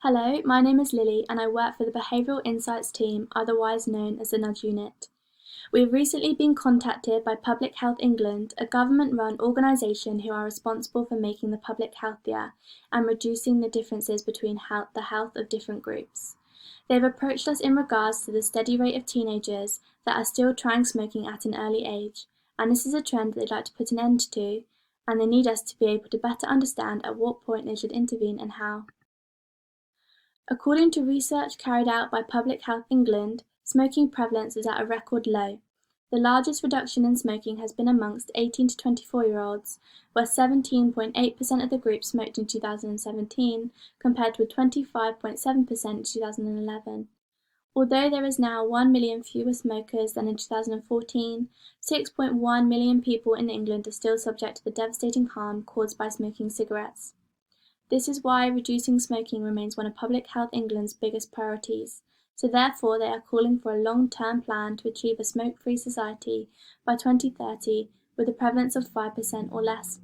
Hello, my name is Lily and I work for the Behavioural Insights team, otherwise known as the Nudge Unit. We have recently been contacted by Public Health England, a government-run organisation who are responsible for making the public healthier and reducing the differences between the health of different groups. They've approached us in regards to the steady rate of teenagers that are still trying smoking at an early age, and this is a trend they'd like to put an end to, and they need us to be able to better understand at what point they should intervene and how. According to research carried out by Public Health England, smoking prevalence is at a record low. The largest reduction in smoking has been amongst 18 to 24-year-olds, where 17.8% of the group smoked in 2017, compared with 25.7% in 2011. Although there is now 1 million fewer smokers than in 2014, 6.1 million people in England are still subject to the devastating harm caused by smoking cigarettes. This is why reducing smoking remains one of Public Health England's biggest priorities, so therefore they are calling for a long-term plan to achieve a smoke-free society by 2030 with a prevalence of 5% or less.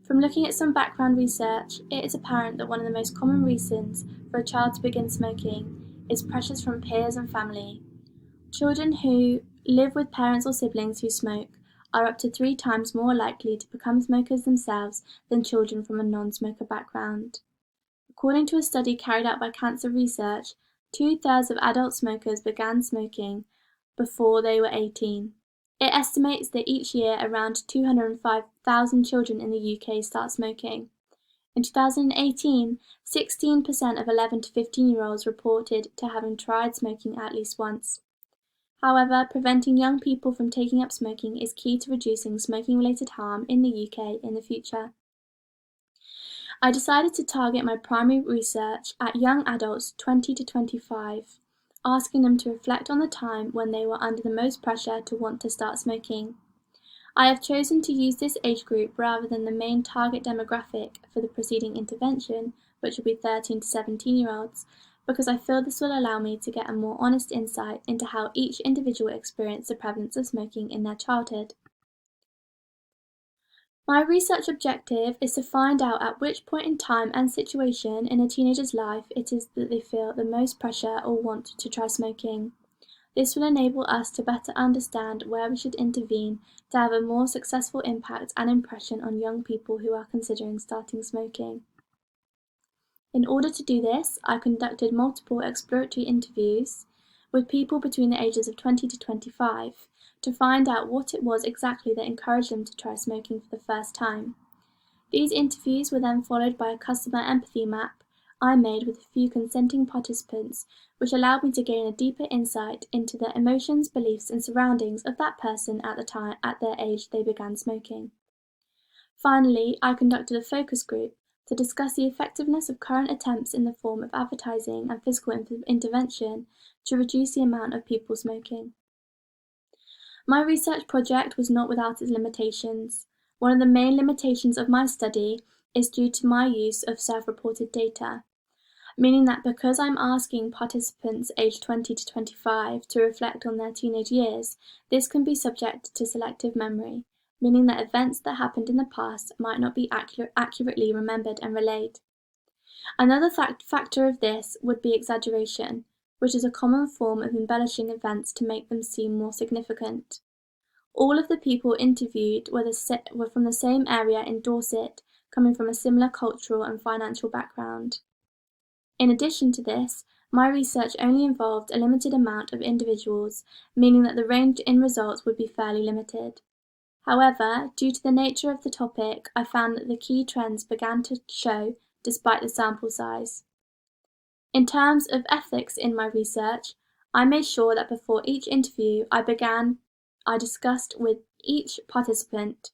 From looking at some background research, it is apparent that one of the most common reasons for a child to begin smoking is pressures from peers and family. Children who live with parents or siblings who smoke are up to 3 times more likely to become smokers themselves than children from a non-smoker background. According to a study carried out by Cancer Research, 2/3 of adult smokers began smoking before they were 18. It estimates that each year around 205,000 children in the UK start smoking. In 2018, 16% of 11 to 15-year-olds reported to having tried smoking at least once. However, preventing young people from taking up smoking is key to reducing smoking-related harm in the UK in the future. I decided to target my primary research at young adults 20 to 25, asking them to reflect on the time when they were under the most pressure to want to start smoking. I have chosen to use this age group rather than the main target demographic for the preceding intervention, which will be 13 to 17-year-olds, because I feel this will allow me to get a more honest insight into how each individual experienced the prevalence of smoking in their childhood. My research objective is to find out at which point in time and situation in a teenager's life it is that they feel the most pressure or want to try smoking. This will enable us to better understand where we should intervene to have a more successful impact and impression on young people who are considering starting smoking. In order to do this, I conducted multiple exploratory interviews with people between the ages of 20 to 25 to find out what it was exactly that encouraged them to try smoking for the first time. These interviews were then followed by a customer empathy map I made with a few consenting participants, which allowed me to gain a deeper insight into the emotions, beliefs and surroundings of that person at their age they began smoking. Finally, I conducted a focus group to discuss the effectiveness of current attempts in the form of advertising and physical intervention to reduce the amount of people smoking. My research project was not without its limitations. One of the main limitations of my study is due to my use of self-reported data, meaning that because I'm asking participants aged 20 to 25 to reflect on their teenage years, this can be subject to selective memory, meaning that events that happened in the past might not be accurately remembered and relayed. Another factor of this would be exaggeration, which is a common form of embellishing events to make them seem more significant. All of the people interviewed were from the same area in Dorset, coming from a similar cultural and financial background. In addition to this, my research only involved a limited amount of individuals, meaning that the range in results would be fairly limited. However, due to the nature of the topic, I found that the key trends began to show despite the sample size. In terms of ethics in my research, I made sure that before each interview I discussed with each participant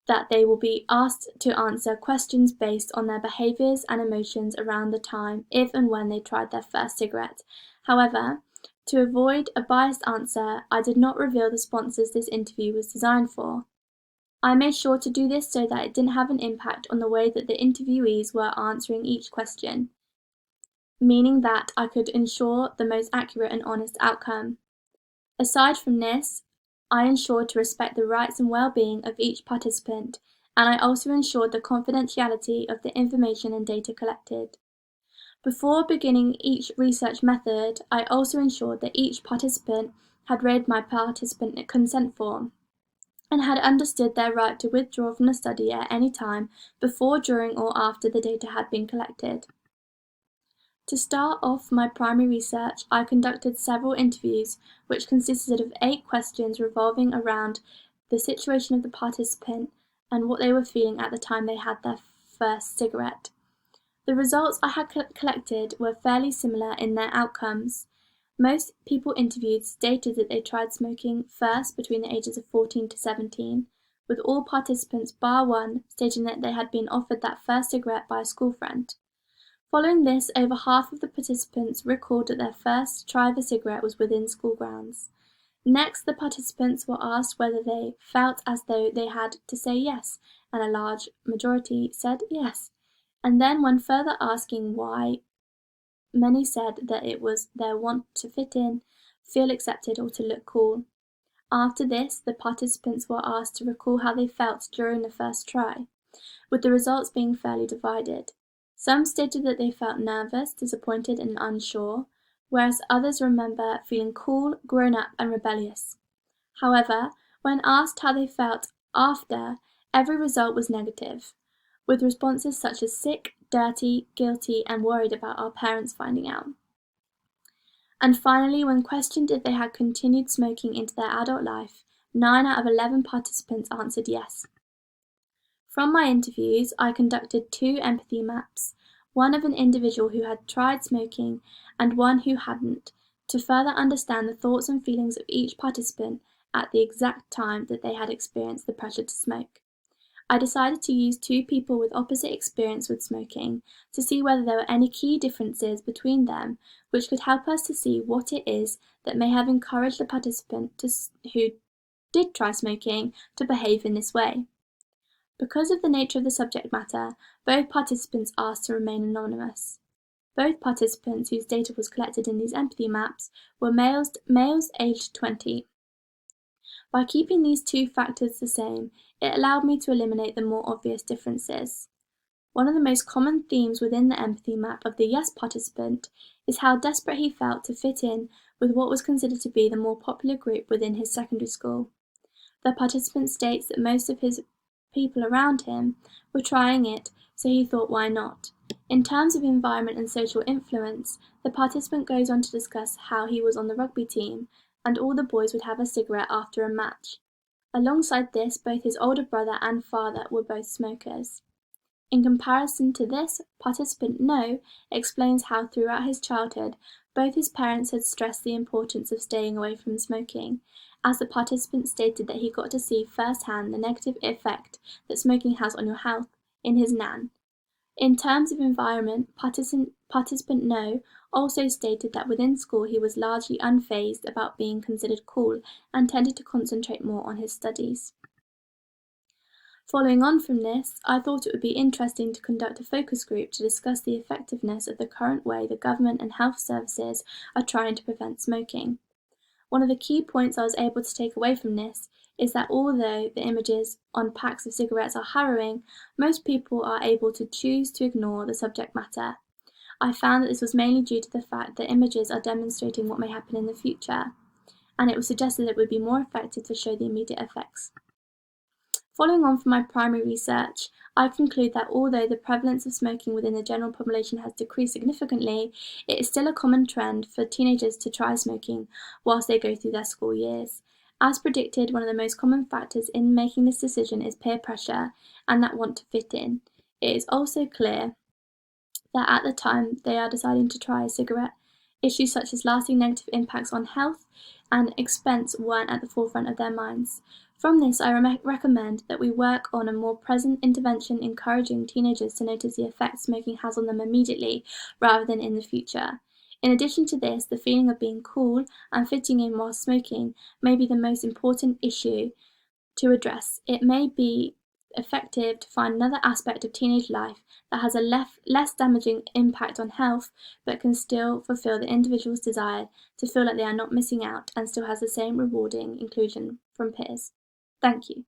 that they will be asked to answer questions based on their behaviours and emotions around the time if and when they tried their first cigarette. However, to avoid a biased answer, I did not reveal the sponsors this interview was designed for. I made sure to do this so that it didn't have an impact on the way that the interviewees were answering each question, meaning that I could ensure the most accurate and honest outcome. Aside from this, I ensured to respect the rights and well-being of each participant, and I also ensured the confidentiality of the information and data collected. Before beginning each research method, I also ensured that each participant had read my participant consent form and had understood their right to withdraw from the study at any time before, during, or after the data had been collected. To start off my primary research, I conducted several interviews which consisted of 8 questions revolving around the situation of the participant and what they were feeling at the time they had their first cigarette. The results I had collected were fairly similar in their outcomes. Most people interviewed stated that they tried smoking first between the ages of 14 to 17, with all participants bar one stating that they had been offered that first cigarette by a school friend. Following this, over half of the participants recalled that their first try of a cigarette was within school grounds. Next, the participants were asked whether they felt as though they had to say yes, and a large majority said yes. And then, when further asking why, many said that it was their want to fit in, feel accepted, or to look cool. After this, the participants were asked to recall how they felt during the first try, with the results being fairly divided. Some stated that they felt nervous, disappointed, and unsure, whereas others remember feeling cool, grown up, and rebellious. However, when asked how they felt after, every result was negative, with responses such as sick, dirty, guilty, and worried about our parents finding out. And finally, when questioned if they had continued smoking into their adult life, 9 out of 11 participants answered yes. From my interviews, I conducted 2 empathy maps, one of an individual who had tried smoking and one who hadn't, to further understand the thoughts and feelings of each participant at the exact time that they had experienced the pressure to smoke. I decided to use 2 people with opposite experience with smoking to see whether there were any key differences between them which could help us to see what it is that may have encouraged the participant who did try smoking to behave in this way. Because of the nature of the subject matter, both participants asked to remain anonymous. Both participants whose data was collected in these empathy maps were males aged 20. By keeping these 2 factors the same, it allowed me to eliminate the more obvious differences. One of the most common themes within the empathy map of the yes participant is how desperate he felt to fit in with what was considered to be the more popular group within his secondary school. The participant states that most of his people around him were trying it, so he thought, why not? In terms of environment and social influence, the participant goes on to discuss how he was on the rugby team and all the boys would have a cigarette after a match. Alongside this, both his older brother and father were both smokers. In comparison to this, participant No explains how throughout his childhood, both his parents had stressed the importance of staying away from smoking, as the participant stated that he got to see firsthand the negative effect that smoking has on your health in his nan. In terms of environment, participant No also stated that within school he was largely unfazed about being considered cool and tended to concentrate more on his studies. Following on from this, I thought it would be interesting to conduct a focus group to discuss the effectiveness of the current way the government and health services are trying to prevent smoking. One of the key points I was able to take away from this is that although the images on packs of cigarettes are harrowing, most people are able to choose to ignore the subject matter. I found that this was mainly due to the fact that images are demonstrating what may happen in the future, and it was suggested that it would be more effective to show the immediate effects. Following on from my primary research, I conclude that although the prevalence of smoking within the general population has decreased significantly, it is still a common trend for teenagers to try smoking whilst they go through their school years. As predicted, one of the most common factors in making this decision is peer pressure and that want to fit in. It is also clear that at the time they are deciding to try a cigarette, issues such as lasting negative impacts on health and expense weren't at the forefront of their minds. From this, I recommend that we work on a more present intervention encouraging teenagers to notice the effect smoking has on them immediately rather than in the future. In addition to this, the feeling of being cool and fitting in while smoking may be the most important issue to address. It may be effective to find another aspect of teenage life that has a less damaging impact on health but can still fulfill the individual's desire to feel like they are not missing out and still has the same rewarding inclusion from peers. Thank you.